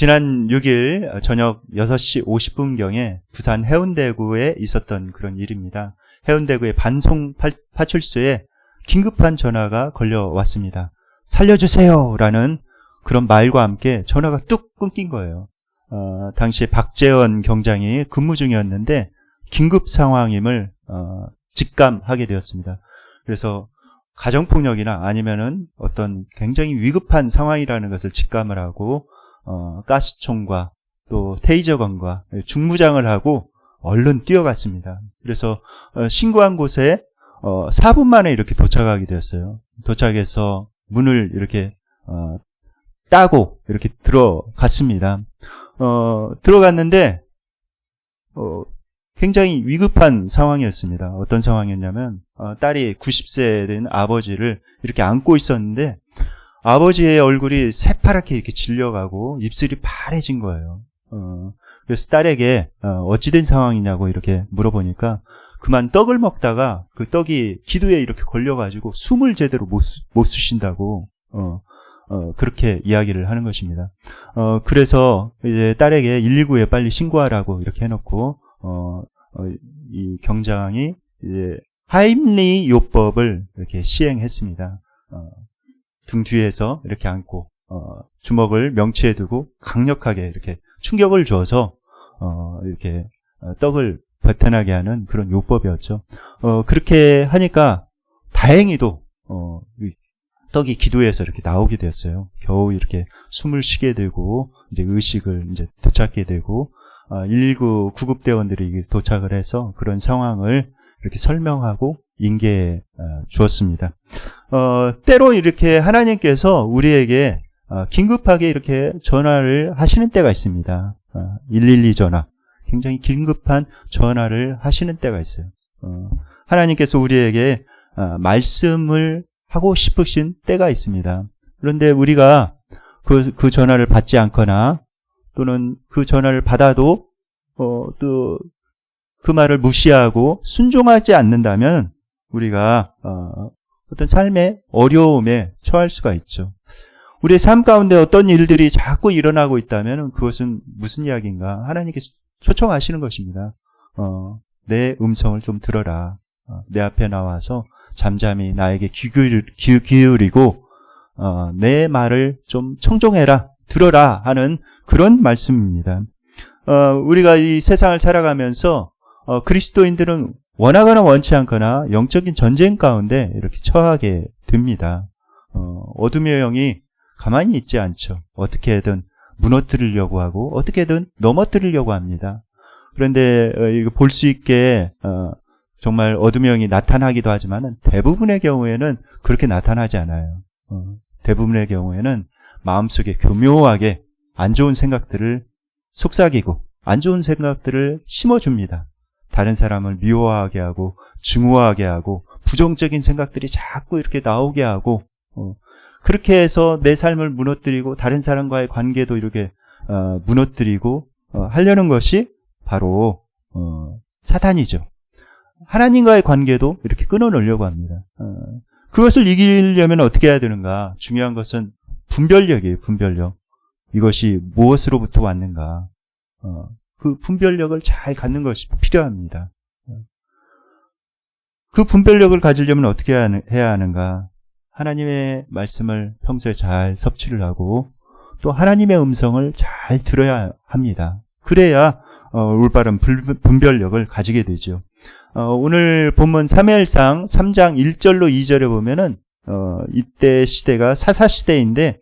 지난 6일 저녁 6시 50분경에 부산 해운대구에 있었던 그런 일입니다. 해운대구의 반송 파출소에 긴급한 전화가 걸려왔습니다. 살려주세요! 라는 그런 말과 함께 전화가 뚝 끊긴 거예요. 당시에 박재원 경장이 근무 중이었는데 긴급 상황임을 직감하게 되었습니다. 그래서 가정폭력이나 아니면은 어떤 굉장히 위급한 상황이라는 것을 직감을 하고 가스총과 또 테이저건과 중무장을 하고 얼른 뛰어갔습니다. 그래서 신고한 곳에 4분 만에 이렇게 도착하게 되었어요. 도착해서 문을 이렇게 따고 이렇게 들어갔습니다. 들어갔는데 굉장히 위급한 상황이었습니다. 어떤 상황이었냐면 딸이 90세 된 아버지를 이렇게 안고 있었는데 아버지의 얼굴이 새파랗게 이렇게 질려가고 입술이 파래진 거예요. 그래서 딸에게 어찌 된 상황이냐고 이렇게 물어보니까 그만 떡을 먹다가 그 떡이 기도에 이렇게 걸려가지고 숨을 제대로 못 쉬신다고 그렇게 이야기를 하는 것입니다. 그래서 이제 딸에게 119에 빨리 신고하라고 이렇게 해놓고 이 경장이 이제 하임리 요법을 이렇게 시행했습니다. 등 뒤에서 이렇게 안고 주먹을 명치에 두고 강력하게 이렇게 충격을 줘서 이렇게 떡을 버텨나게 하는 그런 요법이었죠. 그렇게 하니까 다행히도 떡이 기도에서 이렇게 나오게 되었어요. 겨우 이렇게 숨을 쉬게 되고 이제 의식을 이제 되찾게 되고 119 구급대원들이 도착을 해서 그런 상황을 이렇게 설명하고 인계해 주었습니다. 때로 이렇게 하나님께서 우리에게 긴급하게 이렇게 전화를 하시는 때가 있습니다. 112 전화. 굉장히 긴급한 전화를 하시는 때가 있어요. 하나님께서 우리에게 말씀을 하고 싶으신 때가 있습니다. 그런데 우리가 그 전화를 받지 않거나 또는 그 전화를 받아도 또 그 말을 무시하고 순종하지 않는다면 우리가 어떤 삶의 어려움에 처할 수가 있죠. 우리의 삶 가운데 어떤 일들이 자꾸 일어나고 있다면 그것은 무슨 이야기인가? 하나님께서 초청하시는 것입니다. 내 음성을 좀 들어라. 내 앞에 나와서 잠잠히 나에게 귀 기울이고 내 말을 좀 청종해라, 들어라 하는 그런 말씀입니다. 우리가 이 세상을 살아가면서 그리스도인들은 원하거나 원치 않거나 영적인 전쟁 가운데 이렇게 처하게 됩니다. 어둠의 영이 가만히 있지 않죠. 어떻게든 무너뜨리려고 하고 어떻게든 넘어뜨리려고 합니다. 그런데 이거 볼 수 있게 정말 어둠의 영이 나타나기도 하지만 대부분의 경우에는 그렇게 나타나지 않아요. 대부분의 경우에는 마음속에 교묘하게 안 좋은 생각들을 속삭이고 안 좋은 생각들을 심어줍니다. 다른 사람을 미워하게 하고 증오하게 하고 부정적인 생각들이 자꾸 이렇게 나오게 하고 그렇게 해서 내 삶을 무너뜨리고 다른 사람과의 관계도 이렇게 무너뜨리고 하려는 것이 바로 사탄이죠. 하나님과의 관계도 이렇게 끊어놓으려고 합니다. 그것을 이기려면 어떻게 해야 되는가? 중요한 것은 분별력이에요. 분별력. 이것이 무엇으로부터 왔는가? 그 분별력을 잘 갖는 것이 필요합니다. 그 분별력을 가지려면 어떻게 해야 하는가? 하나님의 말씀을 평소에 잘 섭취를 하고 또 하나님의 음성을 잘 들어야 합니다. 그래야 올바른 분별력을 가지게 되죠. 오늘 본문 사무엘상 3장 1절로 2절에 보면은 이때 시대가 사사시대인데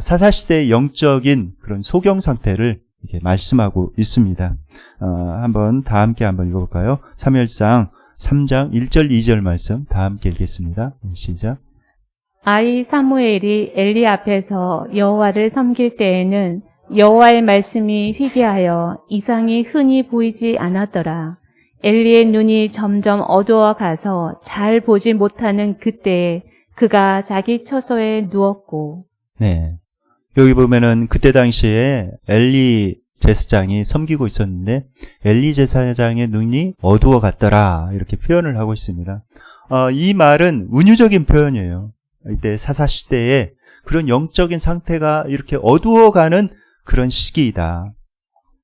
사사시대의 영적인 그런 소경 상태를 이렇게 말씀하고 있습니다. 한번 다 함께 한번 읽어볼까요? 사무엘상 3장 1절 2절 말씀 다 함께 읽겠습니다. 시작. 아이 사무엘이 엘리 앞에서 여호와를 섬길 때에는 여호와의 말씀이 희귀하여 이상이 흔히 보이지 않았더라. 엘리의 눈이 점점 어두워 가서 잘 보지 못하는 그때에 그가 자기 처소에 누웠고. 네. 여기 보면은 그때 당시에 엘리 제사장이 섬기고 있었는데 엘리 제사장의 눈이 어두워 갔더라 이렇게 표현을 하고 있습니다. 이 말은 은유적인 표현이에요. 이때 사사시대에 그런 영적인 상태가 이렇게 어두워가는 그런 시기이다.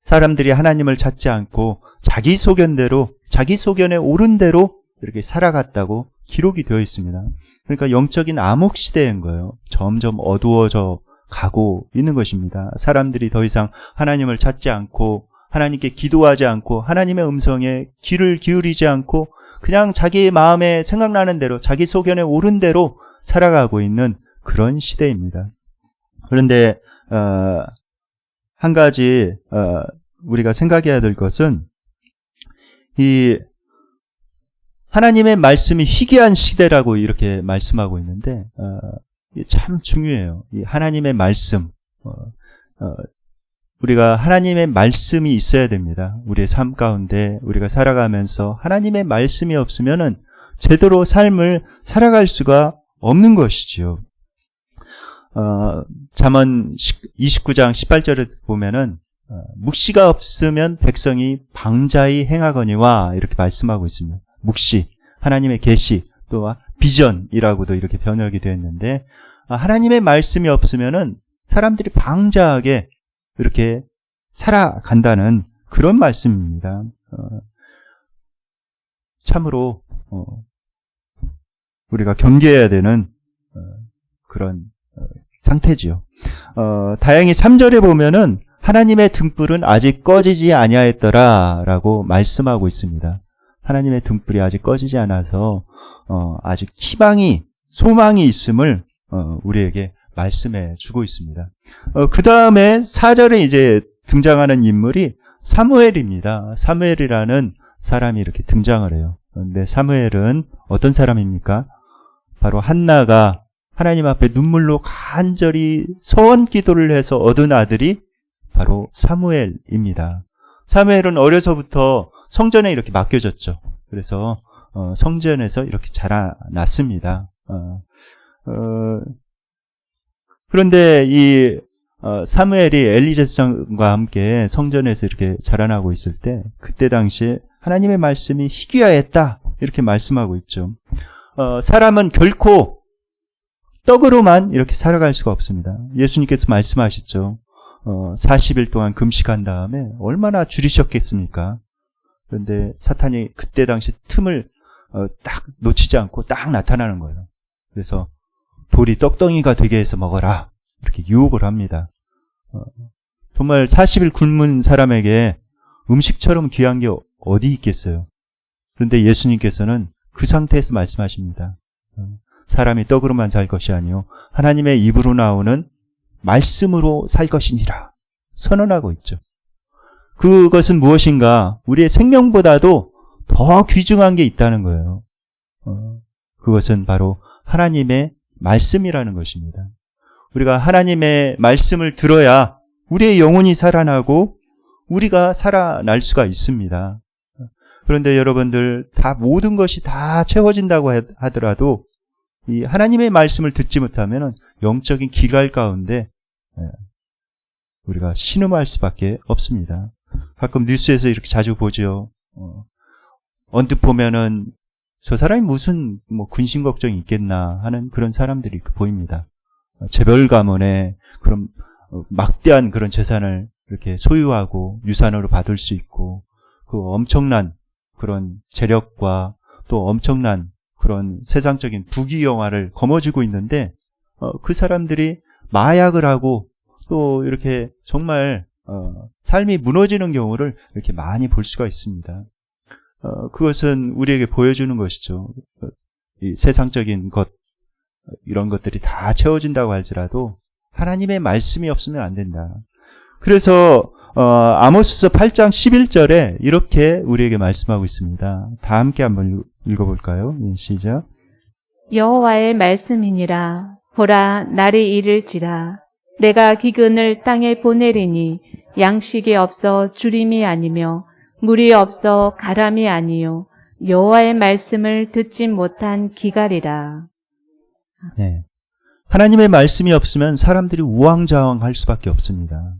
사람들이 하나님을 찾지 않고 자기 소견대로, 자기 소견에 옳은 대로 이렇게 살아갔다고 기록이 되어 있습니다. 그러니까 영적인 암흑 시대인 거예요. 점점 어두워져 가고 있는 것입니다. 사람들이 더 이상 하나님을 찾지 않고 하나님께 기도하지 않고 하나님의 음성에 귀를 기울이지 않고 그냥 자기 마음에 생각나는 대로 자기 소견에 옳은 대로 살아가고 있는 그런 시대입니다. 그런데 한 가지 우리가 생각해야 될 것은 이 하나님의 말씀이 희귀한 시대라고 이렇게 말씀하고 있는데 이게 참 중요해요. 이 하나님의 말씀, 우리가 하나님의 말씀이 있어야 됩니다. 우리의 삶 가운데 우리가 살아가면서 하나님의 말씀이 없으면은 제대로 삶을 살아갈 수가 없는 것이지요. 잠언 29장 18절에 보면은 묵시가 없으면 백성이 방자히 행하거니와 이렇게 말씀하고 있습니다. 묵시, 하나님의 계시, 또 비전이라고도 이렇게 번역이 되어 있는데 하나님의 말씀이 없으면은 사람들이 방자하게 이렇게 살아간다는 그런 말씀입니다. 참으로 우리가 경계해야 되는 그런 상태지요. 다행히 3절에 보면은 하나님의 등불은 아직 꺼지지 아니하였더라라고 말씀하고 있습니다. 하나님의 등불이 아직 꺼지지 않아서 아직 희망이, 소망이 있음을 우리에게 말씀해 주고 있습니다. 그 다음에 4절에 이제 등장하는 인물이 사무엘입니다. 사무엘이라는 사람이 이렇게 등장을 해요. 그런데 사무엘은 어떤 사람입니까? 바로 한나가 하나님 앞에 눈물로 간절히 서원 기도를 해서 얻은 아들이 바로 사무엘입니다. 사무엘은 어려서부터 성전에 이렇게 맡겨졌죠. 그래서 성전에서 이렇게 자라났습니다. 그런데 이 사무엘이 엘리 제사장과 함께 성전에서 이렇게 자라나고 있을 때 그때 당시에 하나님의 말씀이 희귀하였다 이렇게 말씀하고 있죠. 사람은 결코 떡으로만 이렇게 살아갈 수가 없습니다. 예수님께서 말씀하셨죠. 40일 동안 금식한 다음에 얼마나 줄이셨겠습니까? 그런데 사탄이 그때 당시 틈을 딱 놓치지 않고 딱 나타나는 거예요. 그래서 돌이 떡덩이가 되게 해서 먹어라 이렇게 유혹을 합니다. 정말 40일 굶은 사람에게 음식처럼 귀한 게 어디 있겠어요? 그런데 예수님께서는 그 상태에서 말씀하십니다. 사람이 떡으로만 살 것이 아니요 하나님의 입으로 나오는 말씀으로 살 것이니라 선언하고 있죠. 그것은 무엇인가? 우리의 생명보다도 더 귀중한 게 있다는 거예요. 그것은 바로 하나님의 말씀이라는 것입니다. 우리가 하나님의 말씀을 들어야 우리의 영혼이 살아나고 우리가 살아날 수가 있습니다. 그런데 여러분들 다 모든 것이 다 채워진다고 하더라도 이 하나님의 말씀을 듣지 못하면 영적인 기갈 가운데 우리가 신음할 수밖에 없습니다. 가끔 뉴스에서 이렇게 자주 보죠. 언뜻 보면은 저 사람이 무슨 근심 걱정이 있겠나 하는 그런 사람들이 보입니다. 재벌 가문에 그런 막대한 그런 재산을 이렇게 소유하고 유산으로 받을 수 있고 그 엄청난 그런 재력과 또 엄청난 그런 세상적인 부귀영화를 거머쥐고 있는데 그 사람들이 마약을 하고 또 이렇게 정말 삶이 무너지는 경우를 이렇게 많이 볼 수가 있습니다. 그것은 우리에게 보여주는 것이죠. 이 세상적인 것 이런 것들이 다 채워진다고 할지라도 하나님의 말씀이 없으면 안 된다. 그래서 아모스서 8장 11절에 이렇게 우리에게 말씀하고 있습니다. 다 함께 한번 읽어볼까요? 시작. 여호와의 말씀이니라. 보라, 날이 이를지라. 내가 기근을 땅에 보내리니 양식이 없어 주림이 아니며 물이 없어 가람이 아니요 여호와의 말씀을 듣지 못한 기갈이라. 네. 하나님의 말씀이 없으면 사람들이 우왕좌왕할 수밖에 없습니다.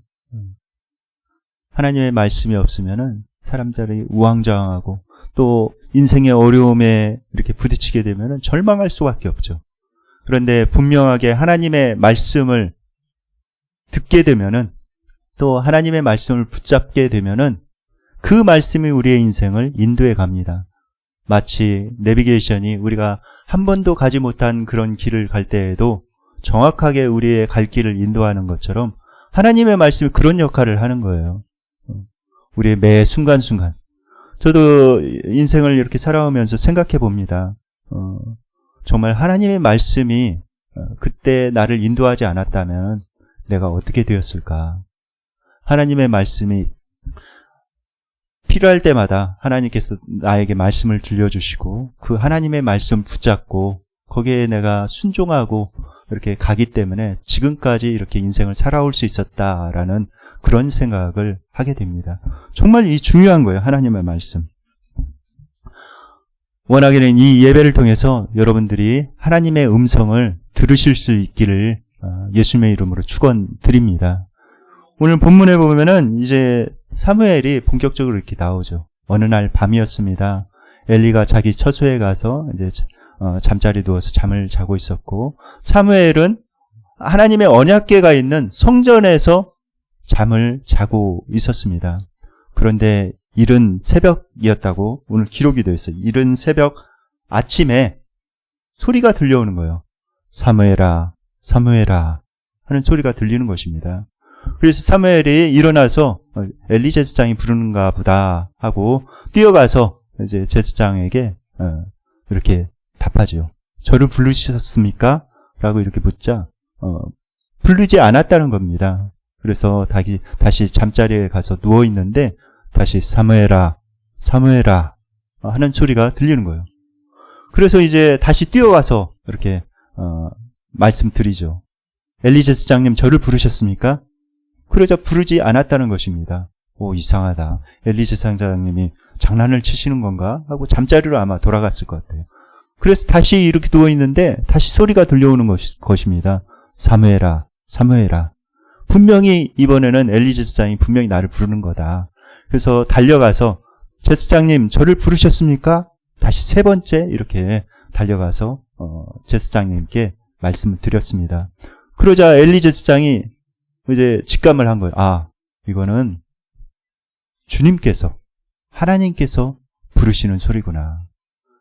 하나님의 말씀이 없으면은 사람들이 우왕좌왕하고 또 인생의 어려움에 이렇게 부딪히게 되면은 절망할 수밖에 없죠. 그런데 분명하게 하나님의 말씀을 듣게 되면은 또 하나님의 말씀을 붙잡게 되면은 그 말씀이 우리의 인생을 인도해 갑니다. 마치 내비게이션이 우리가 한 번도 가지 못한 그런 길을 갈 때에도 정확하게 우리의 갈 길을 인도하는 것처럼 하나님의 말씀이 그런 역할을 하는 거예요. 우리의 매 순간순간. 저도 인생을 이렇게 살아오면서 생각해 봅니다. 정말 하나님의 말씀이 그때 나를 인도하지 않았다면 내가 어떻게 되었을까? 하나님의 말씀이 필요할 때마다 하나님께서 나에게 말씀을 들려주시고 그 하나님의 말씀 붙잡고 거기에 내가 순종하고 이렇게 가기 때문에 지금까지 이렇게 인생을 살아올 수 있었다라는 그런 생각을 하게 됩니다. 정말 이 중요한 거예요. 하나님의 말씀. 원하기는 이 예배를 통해서 여러분들이 하나님의 음성을 들으실 수 있기를 예수님의 이름으로 축원드립니다. 오늘 본문에 보면은 이제 사무엘이 본격적으로 이렇게 나오죠. 어느 날 밤이었습니다. 엘리가 자기 처소에 가서 이제 잠자리 누워서 잠을 자고 있었고, 사무엘은 하나님의 언약궤가 있는 성전에서 잠을 자고 있었습니다. 그런데 이른 새벽이었다고 오늘 기록이 되어 있어요. 이른 새벽 아침에 소리가 들려오는 거예요. 사무엘아, 사무엘아 하는 소리가 들리는 것입니다. 그래서 사무엘이 일어나서 엘리 제사장이 부르는가 보다 하고 뛰어가서 이제 제사장에게 이렇게 답하죠. 저를 부르셨습니까? 라고 이렇게 묻자 부르지 않았다는 겁니다. 그래서 다시 잠자리에 가서 누워 있는데 다시 사무엘아, 사무엘아 하는 소리가 들리는 거예요. 그래서 이제 다시 뛰어가서 이렇게 말씀드리죠. 엘리 제사장님 저를 부르셨습니까? 그러자 부르지 않았다는 것입니다. 오, 이상하다. 엘리 제사장님이 장난을 치시는 건가? 하고 잠자리로 아마 돌아갔을 것 같아요. 그래서 다시 이렇게 누워있는데 다시 소리가 들려오는 것입니다. 사무엘아, 사무엘아. 분명히 이번에는 엘리 제사장이 분명히 나를 부르는 거다. 그래서 달려가서 제사장님 저를 부르셨습니까? 다시 세 번째 이렇게 달려가서 제사장님께 말씀을 드렸습니다. 그러자 엘리 제사장이 이제 직감을 한 거예요. 아, 이거는 주님께서, 하나님께서 부르시는 소리구나.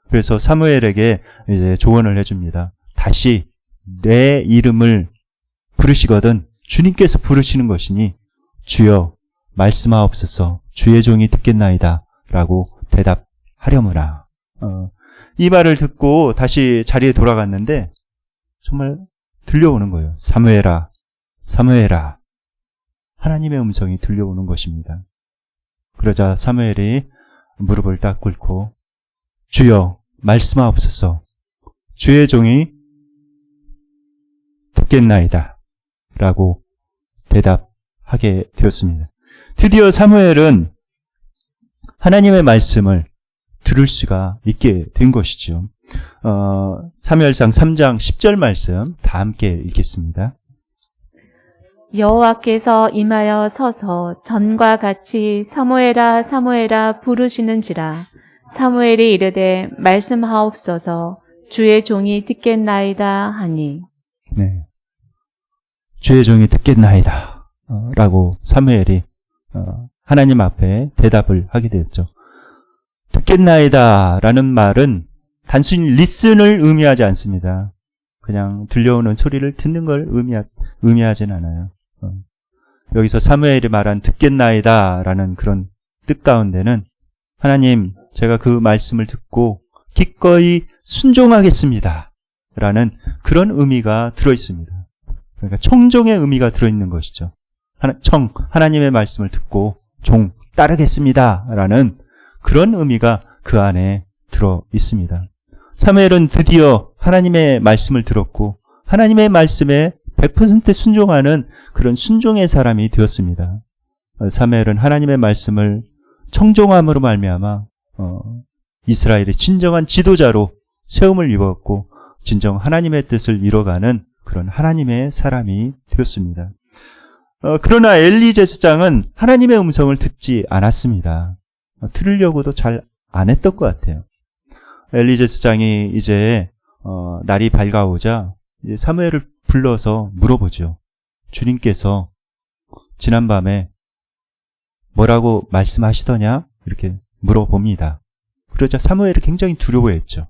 그래서 사무엘에게 이제 조언을 해줍니다. 다시 내 이름을 부르시거든 주님께서 부르시는 것이니 주여 말씀하옵소서 주의 종이 듣겠나이다 라고 대답하려무나. 이 말을 듣고 다시 자리에 돌아갔는데 정말 들려오는 거예요. 사무엘아, 사무엘아. 하나님의 음성이 들려오는 것입니다. 그러자 사무엘이 무릎을 딱 꿇고 주여 말씀하옵소서 주의 종이 듣겠나이다 라고 대답하게 되었습니다. 드디어 사무엘은 하나님의 말씀을 들을 수가 있게 된 것이죠. 사무엘상 3장 10절 말씀 다 함께 읽겠습니다. 여호와께서 임하여 서서 전과 같이 사무엘아 사무엘아 부르시는지라. 사무엘이 이르되 말씀하옵소서 주의 종이 듣겠나이다 하니. 네, 주의 종이 듣겠나이다 라고 사무엘이 하나님 앞에 대답을 하게 되었죠. 듣겠나이다 라는 말은 단순히 리슨을 의미하지 않습니다. 그냥 들려오는 소리를 듣는 걸 의미하진 않아요. 여기서 사무엘이 말한 듣겠나이다 라는 그런 뜻 가운데는 하나님 제가 그 말씀을 듣고 기꺼이 순종하겠습니다 라는 그런 의미가 들어있습니다. 그러니까 청종의 의미가 들어있는 것이죠. 하나님의 말씀을 듣고 종 따르겠습니다 라는 그런 의미가 그 안에 들어있습니다. 사무엘은 드디어 하나님의 말씀을 들었고 하나님의 말씀에 100% 순종하는 그런 순종의 사람이 되었습니다. 사무엘은 하나님의 말씀을 청종함으로 말미암아 이스라엘의 진정한 지도자로 세움을 입었고 진정 하나님의 뜻을 이뤄가는 그런 하나님의 사람이 되었습니다. 그러나 엘리 제사장은 하나님의 음성을 듣지 않았습니다. 들으려고도 잘 안 했던 것 같아요. 엘리 제사장이 이제 날이 밝아오자 이제 사무엘을 불러서 물어보죠. 주님께서 지난밤에 뭐라고 말씀하시더냐? 이렇게 물어봅니다. 그러자 사무엘이 굉장히 두려워했죠.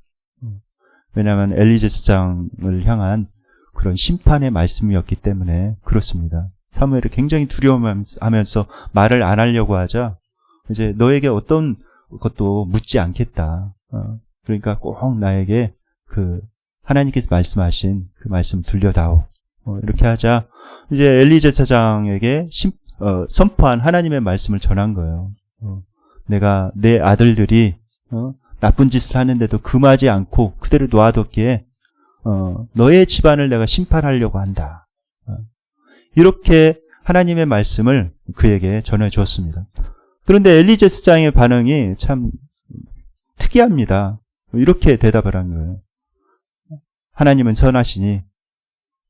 왜냐하면 엘리 제사장을 향한 그런 심판의 말씀이었기 때문에 그렇습니다. 사무엘이 굉장히 두려워하면서 말을 안 하려고 하자 이제 너에게 어떤 것도 묻지 않겠다. 그러니까 꼭 나에게 그 하나님께서 말씀하신 그 말씀 들려다오. 이렇게 하자 이제 엘리 제사장에게 선포한 하나님의 말씀을 전한 거예요. 내가 내 아들들이 나쁜 짓을 하는데도 금하지 않고 그대로 놔뒀기에 너의 집안을 내가 심판하려고 한다. 이렇게 하나님의 말씀을 그에게 전해 주었습니다. 그런데 엘리 제사장의 반응이 참 특이합니다. 이렇게 대답을 한 거예요. 하나님은 선하시니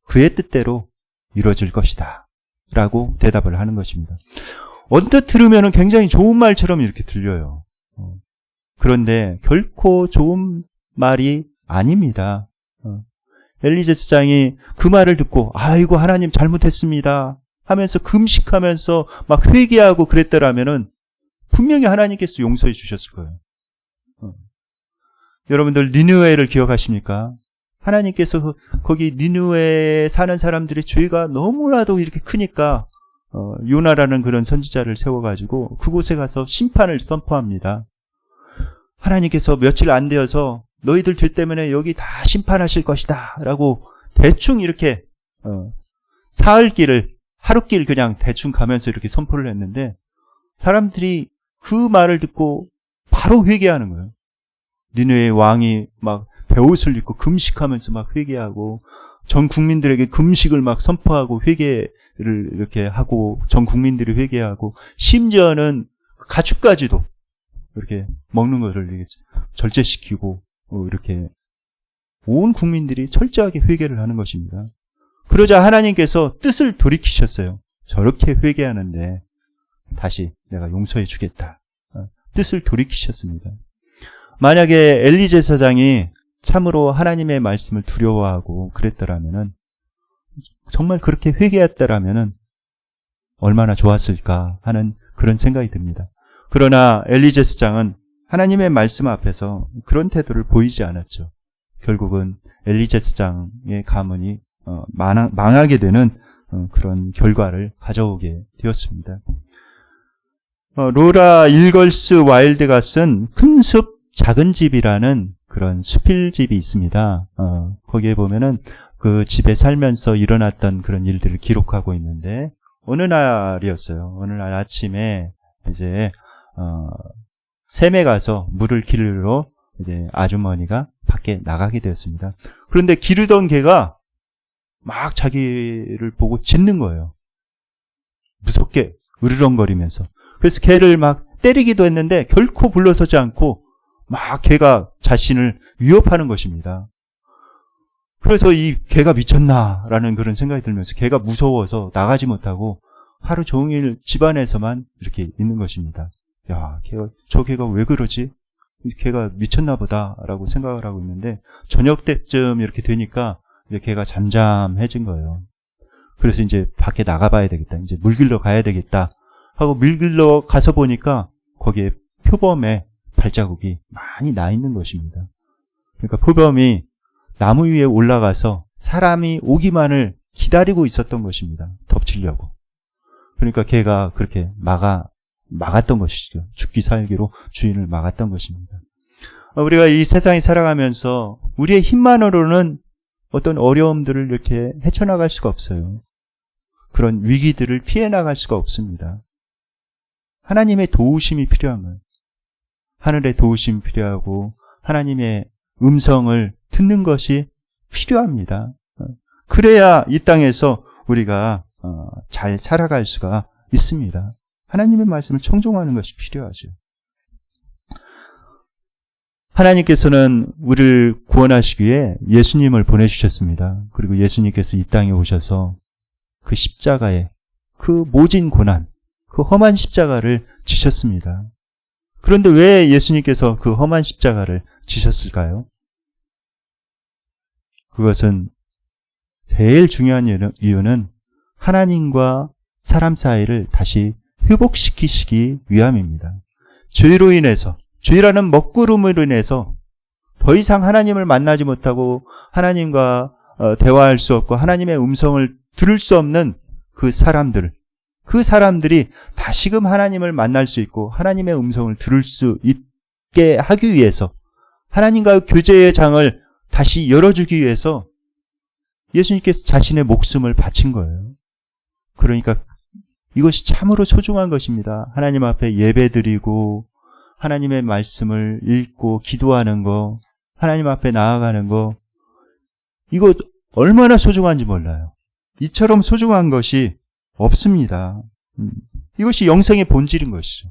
그의 뜻대로 이루어질 것이다. 라고 대답을 하는 것입니다. 언뜻 들으면 굉장히 좋은 말처럼 이렇게 들려요. 그런데 결코 좋은 말이 아닙니다. 엘리 제사장이 그 말을 듣고 아이고 하나님 잘못했습니다 하면서 금식하면서 막 회개하고 그랬더라면은 분명히 하나님께서 용서해 주셨을 거예요. 여러분들 니느웨를 기억하십니까? 하나님께서 거기 니느웨에 사는 사람들의 죄가 너무나도 이렇게 크니까 요나라는 그런 선지자를 세워가지고 그곳에 가서 심판을 선포합니다. 하나님께서 며칠 안 되어서 너희들 죄 때문에 여기 다 심판하실 것이다 라고 대충 이렇게 사흘길을 하루길 그냥 대충 가면서 이렇게 선포를 했는데 사람들이 그 말을 듣고 바로 회개하는 거예요. 니느웨의 왕이 막 베옷을 입고 금식하면서 막 회개하고 전 국민들에게 금식을 막 선포하고 회개를 이렇게 하고 전 국민들이 회개하고 심지어는 가축까지도 이렇게 먹는 것을 이렇게 절제시키고 이렇게 온 국민들이 철저하게 회개를 하는 것입니다. 그러자 하나님께서 뜻을 돌이키셨어요. 저렇게 회개하는데 다시 내가 용서해 주겠다. 뜻을 돌이키셨습니다. 만약에 엘리 제사장이 참으로 하나님의 말씀을 두려워하고 그랬더라면은 정말 그렇게 회개했더라면은 얼마나 좋았을까 하는 그런 생각이 듭니다. 그러나 엘리 제사장은 하나님의 말씀 앞에서 그런 태도를 보이지 않았죠. 결국은 엘리 제사장의 가문이 망하게 되는 그런 결과를 가져오게 되었습니다. 로라 일걸스 와일드가 쓴 큰 숲 작은 집이라는 그런 수필집이 있습니다. 거기에 보면은 그 집에 살면서 일어났던 그런 일들을 기록하고 있는데 어느 날이었어요. 어느 날 아침에 이제 샘에 가서 물을 기르러 이제 아주머니가 밖에 나가게 되었습니다. 그런데 기르던 개가 막 자기를 보고 짖는 거예요. 무섭게 으르렁거리면서. 그래서 개를 막 때리기도 했는데 결코 물러서지 않고 막 개가 자신을 위협하는 것입니다. 그래서 이 개가 미쳤나라는 그런 생각이 들면서 개가 무서워서 나가지 못하고 하루 종일 집안에서만 이렇게 있는 것입니다. 야, 저 개가 왜 그러지? 개가 미쳤나 보다라고 생각을 하고 있는데 저녁 때쯤 이렇게 되니까 이제 개가 잠잠해진 거예요. 그래서 이제 밖에 나가봐야 되겠다. 이제 물 길러 가야 되겠다 하고 물 길러 가서 보니까 거기에 표범의 발자국이 많이 나 있는 것입니다. 그러니까 표범이 나무 위에 올라가서 사람이 오기만을 기다리고 있었던 것입니다. 덮치려고. 그러니까 개가 그렇게 막았던 것이죠. 죽기 살기로 주인을 막았던 것입니다. 우리가 이 세상에 살아가면서 우리의 힘만으로는 어떤 어려움들을 이렇게 헤쳐나갈 수가 없어요. 그런 위기들을 피해 나갈 수가 없습니다. 하나님의 도우심이 필요한 거예요. 하늘의 도우심이 필요하고 하나님의 음성을 듣는 것이 필요합니다. 그래야 이 땅에서 우리가 잘 살아갈 수가 있습니다. 하나님의 말씀을 청종하는 것이 필요하죠. 하나님께서는 우리를 구원하시기 위해 예수님을 보내주셨습니다. 그리고 예수님께서 이 땅에 오셔서 그 십자가에 그 모진 고난, 그 험한 십자가를 지셨습니다. 그런데 왜 예수님께서 그 험한 십자가를 지셨을까요? 그것은 제일 중요한 이유는 하나님과 사람 사이를 다시 회복시키시기 위함입니다. 죄로 인해서, 죄라는 먹구름으로 인해서 더 이상 하나님을 만나지 못하고 하나님과 대화할 수 없고 하나님의 음성을 들을 수 없는 그 사람들이 다시금 하나님을 만날 수 있고 하나님의 음성을 들을 수 있게 하기 위해서, 하나님과 교제의 장을 다시 열어주기 위해서 예수님께서 자신의 목숨을 바친 거예요. 그러니까 이것이 참으로 소중한 것입니다. 하나님 앞에 예배드리고 하나님의 말씀을 읽고 기도하는 거, 하나님 앞에 나아가는 거, 이거 얼마나 소중한지 몰라요. 이처럼 소중한 것이 없습니다. 이것이 영생의 본질인 것이죠.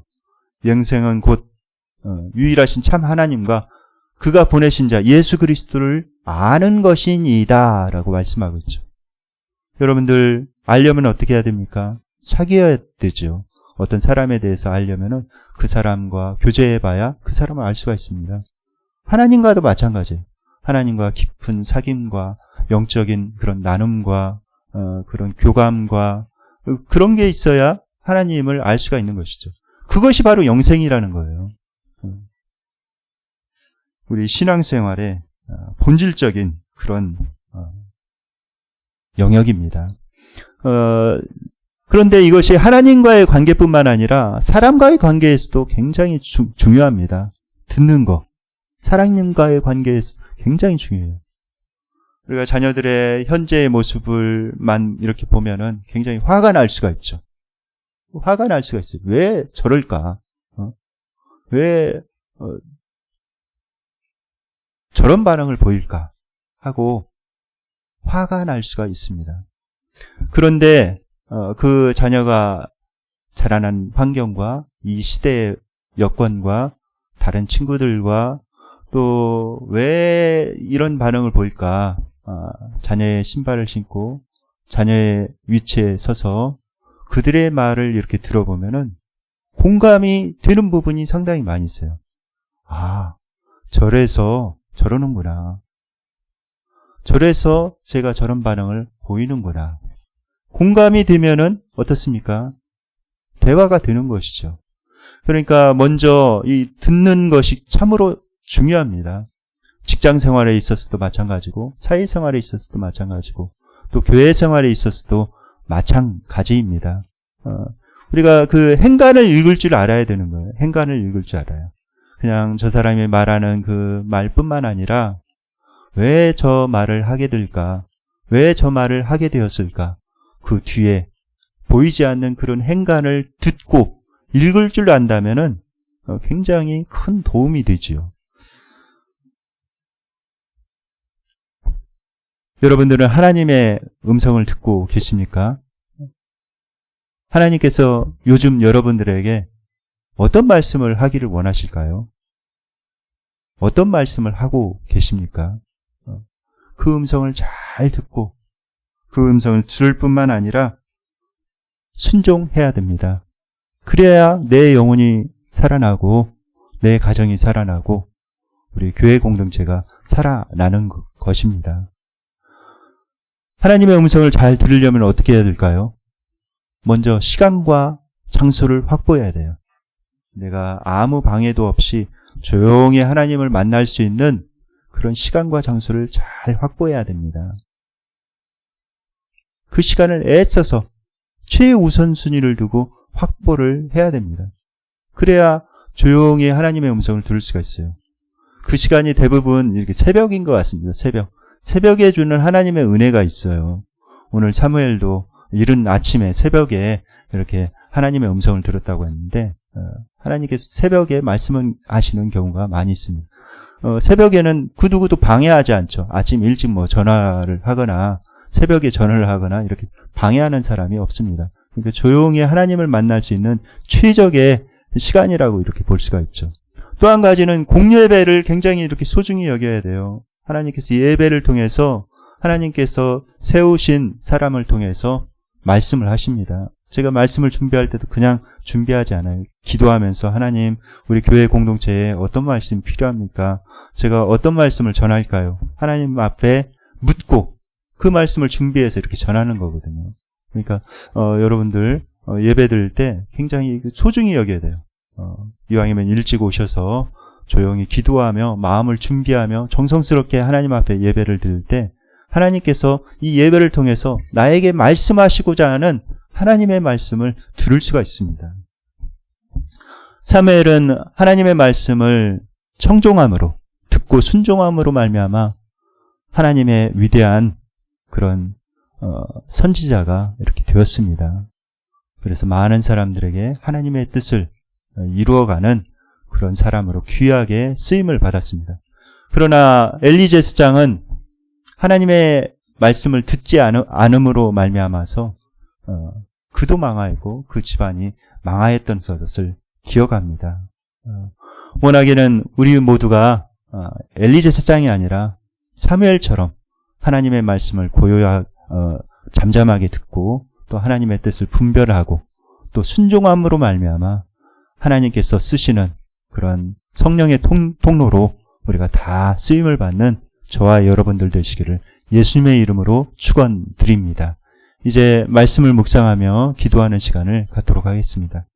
영생은 곧 유일하신 참 하나님과 그가 보내신 자 예수 그리스도를 아는 것이니이다 라고 말씀하고 있죠. 여러분들 알려면 어떻게 해야 됩니까? 사귀어야 되죠. 어떤 사람에 대해서 알려면은 그 사람과 교제해봐야 그 사람을 알 수가 있습니다. 하나님과도 마찬가지예요. 하나님과 깊은 사귐과 영적인 그런 나눔과 그런 교감과 그런 게 있어야 하나님을 알 수가 있는 것이죠. 그것이 바로 영생이라는 거예요. 우리 신앙생활의 본질적인 그런 영역입니다. 그런데 이것이 하나님과의 관계뿐만 아니라 사람과의 관계에서도 굉장히 중요합니다. 듣는 거. 하나님과의 관계에서 굉장히 중요해요. 우리가 자녀들의 현재의 모습을만 이렇게 보면은 굉장히 화가 날 수가 있죠. 화가 날 수가 있어요. 왜 저럴까? 왜 저런 반응을 보일까? 하고 화가 날 수가 있습니다. 그런데 그 자녀가 자라난 환경과 이 시대의 여건과 다른 친구들과 또 왜 이런 반응을 보일까? 자녀의 신발을 신고 자녀의 위치에 서서 그들의 말을 이렇게 들어보면은 공감이 되는 부분이 상당히 많이 있어요. 아, 저래서 저러는구나. 저래서 제가 저런 반응을 보이는구나. 공감이 되면은 어떻습니까? 대화가 되는 것이죠. 그러니까 먼저 이 듣는 것이 참으로 중요합니다. 직장 생활에 있어서도 마찬가지고 사회 생활에 있어서도 마찬가지고 또 교회 생활에 있어서도 마찬가지입니다. 우리가 그 행간을 읽을 줄 알아야 되는 거예요. 행간을 읽을 줄 알아요. 그냥 저 사람이 말하는 그 말뿐만 아니라 왜 저 말을 하게 될까? 왜 저 말을 하게 되었을까? 그 뒤에 보이지 않는 그런 행간을 듣고 읽을 줄 안다면은 굉장히 큰 도움이 되지요. 여러분들은 하나님의 음성을 듣고 계십니까? 하나님께서 요즘 여러분들에게 어떤 말씀을 하기를 원하실까요? 어떤 말씀을 하고 계십니까? 그 음성을 잘 듣고 그 음성을 들을 뿐만 아니라 순종해야 됩니다. 그래야 내 영혼이 살아나고 내 가정이 살아나고 우리 교회 공동체가 살아나는 것입니다. 하나님의 음성을 잘 들으려면 어떻게 해야 될까요? 먼저 시간과 장소를 확보해야 돼요. 내가 아무 방해도 없이 조용히 하나님을 만날 수 있는 그런 시간과 장소를 잘 확보해야 됩니다. 그 시간을 애써서 최우선순위를 두고 확보를 해야 됩니다. 그래야 조용히 하나님의 음성을 들을 수가 있어요. 그 시간이 대부분 이렇게 새벽인 것 같습니다. 새벽에 주는 하나님의 은혜가 있어요. 오늘 사무엘도 이른 아침에 새벽에 이렇게 하나님의 음성을 들었다고 했는데 하나님께서 새벽에 말씀을 하시는 경우가 많이 있습니다. 새벽에는 그 누구도 방해하지 않죠. 아침 일찍 전화를 하거나 새벽에 전화를 하거나 이렇게 방해하는 사람이 없습니다. 그러니까 조용히 하나님을 만날 수 있는 최적의 시간이라고 이렇게 볼 수가 있죠. 또 한 가지는 공예배를 굉장히 이렇게 소중히 여겨야 돼요. 하나님께서 예배를 통해서 하나님께서 세우신 사람을 통해서 말씀을 하십니다. 제가 말씀을 준비할 때도 그냥 준비하지 않아요. 기도하면서 하나님, 우리 교회 공동체에 어떤 말씀이 필요합니까? 제가 어떤 말씀을 전할까요? 하나님 앞에 묻고 그 말씀을 준비해서 이렇게 전하는 거거든요. 그러니까 여러분들 예배 드릴 때 굉장히 소중히 여겨야 돼요. 이왕이면 일찍 오셔서 조용히 기도하며 마음을 준비하며 정성스럽게 하나님 앞에 예배를 드릴 때 하나님께서 이 예배를 통해서 나에게 말씀하시고자 하는 하나님의 말씀을 들을 수가 있습니다. 사무엘은 하나님의 말씀을 청종함으로 듣고 순종함으로 말미암아 하나님의 위대한 그런 선지자가 이렇게 되었습니다. 그래서 많은 사람들에게 하나님의 뜻을 이루어가는 그런 사람으로 귀하게 쓰임을 받았습니다. 그러나 엘리 제사장은 하나님의 말씀을 듣지 않음으로 말미암아서 그도 망하였고 그 집안이 망하였던 것을 기억합니다. 원하기는 우리 모두가 엘리 제사장이 아니라 사무엘처럼 하나님의 말씀을 잠잠하게 듣고 또 하나님의 뜻을 분별하고 또 순종함으로 말미암아 하나님께서 쓰시는 그런 성령의 통로로 우리가 다 쓰임을 받는 저와 여러분들 되시기를 예수님의 이름으로 축원드립니다. 이제 말씀을 묵상하며 기도하는 시간을 갖도록 하겠습니다.